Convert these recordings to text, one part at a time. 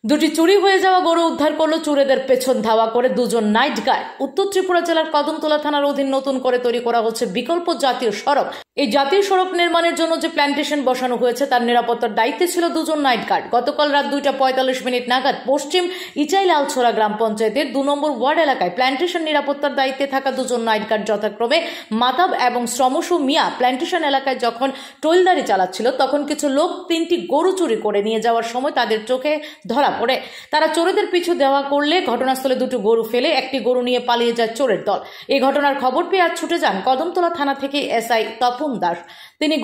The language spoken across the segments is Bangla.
দুটি চুরি হয়ে যাওয়া গরু উদ্ধার করলো চোরেদের পেছন ধাওয়া করে দুজন নাইট গার্ড। উত্তর ত্রিপুরা জেলার কদমতলা থানার অধীন নতুন করে তৈরি করা হচ্ছে বিকল্প জাতীয় সড়ক। এই জাতীয় সড়ক নির্মাণের জন্য যে প্ল্যান্টেশন বসানো হয়েছে তার নিরাপত্তার দায়িত্বে ছিল দুজন নাইট গার্ড। গতকাল রাত 2:45 নাগাদ পশ্চিম ইচাইলালছড়া গ্রাম পঞ্চায়েতের 2 নম্বর ওয়ার্ড এলাকায় প্ল্যান্টেশন নিরাপত্তার দায়িত্বে থাকা দুজন নাইট গার্ড যথাক্রমে মাতাব এবং শ্রমসু মিয়া প্ল্যান্টেশন এলাকায় যখন টোলদারি চালাচ্ছিল তখন কিছু লোক 3টি গরু চুরি করে নিয়ে যাওয়ার সময় তাদের চোখে ধরা পড়ে। তারা চোরেদের পিছু দেওয়া করলে ঘটনাস্থলে দুটো গরু ফেলে একটি গরু নিয়ে পালিয়ে যায় চোরের দল। এই ঘটনার খবর পেয়ে আজ ছুটে যান কদমতলা থানা থেকে এসআই তপন দাস। তিনি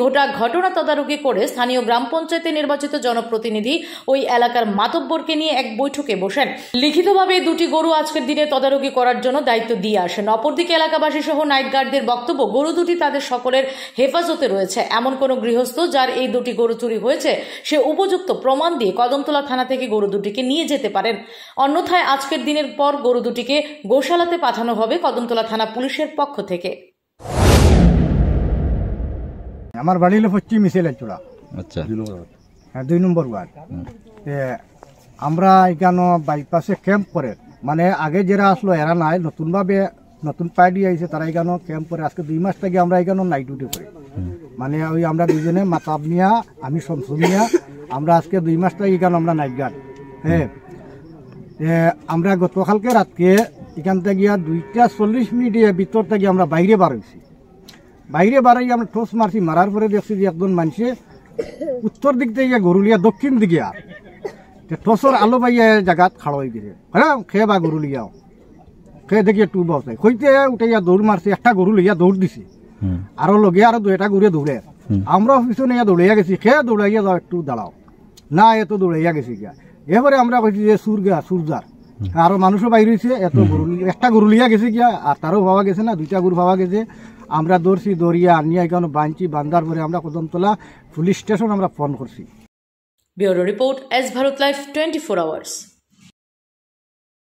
ঘটনা তদারকি করে স্থানীয় গ্রাম পঞ্চায়েতে নির্বাচিত জনপ্রতিনিধি ওই এলাকার মাতব্বরকে নিয়ে এক বৈঠকে বসেন। লিখিতভাবে দুটি গরু আজকের দিনে তদারকি করার জন্য দায়িত্ব দিয়ে আসেন। অপরদিকে এলাকাবাসী সহ নাইট গার্ডদের বক্তব্য, গরু দুটি তাদের সকলের হেফাজতে রয়েছে। এমন কোন গৃহস্থ যার এই দুটি গরু চুরি হয়েছে সে উপযুক্ত প্রমাণ দিয়ে কদমতলা থানা থেকে গরু দুটিকে নিয়ে যেতে পারেন। অন্যথায় আজকের দিনের পর গরু দুটিকে গোশালাতে পাঠানো হবে কদমতলা থানা পুলিশের পক্ষ থেকে। আমার বাড়ি হলো পশ্চিম ইচাইলালছড়া। আচ্ছা, 2 নম্বর ওয়ার্ড। আমরা এখানে বাইপাসে ক্যাম্প করে, মানে আগে যারা আসলো এরা নাই, নতুন পার্টি আইছে তারা এখানে ক্যাম্প করে। আজকে 2 মাস থেকে আমরা এখানে নাইট ডিউটি করি। মানে ওই আমরা দুজনে মাতাব মিয়া, আমি শমসু মিয়া, আমরা আজকে 2 মাস থেকে এখানে আমরা নাইট গার্ড। আমরা গতকালকে রাতকে এখান থেকে 2:40 ভিতর থেকে আমরা বাইরে বার হয়েছি। বাইরে বাড়াই আমরা টোস মারছি, মারার পরে দেখছি যে একজন মানুষে উত্তর দিক থেকে গরুলিয়া দক্ষিণ দিকে আর টসর আলো পাইয়া জায়গাত খাড়া হয়ে গেছে। হ্যাঁ, খেয়ে বা গরু লিয়াও খেয়ে দেখি একটু বসাই হইতে উঠাইয়া দৌড় মারছে, একটা গরু লইয়া দৌড় দিছে, আরো লগে আরো 2টা গরু দৌড়ে। আমরা পিছনে দৌড়াইয়া গেছি, খেয়ে দৌড়াইয়া যাও একটু দাঁড়াও না, এত দৌড়াইয়া গেছি গিয়া। এবারে আমরা কইছি যে সূর্যার আরো মানুষও বাইর হয়েছে, এত গরু একটা গরু লিয়া গেছে গিয়া, আর তারও পাওয়া গেছে না, 2টা গরু পাওয়া গেছে। আমরা দৌড়িয়া আনিয়া এখানে বান্ধার পরে আমরা কদমতলা পুলিশ স্টেশন আমরা ফোন করছি। Bureau report, S Bharat live 24 hours.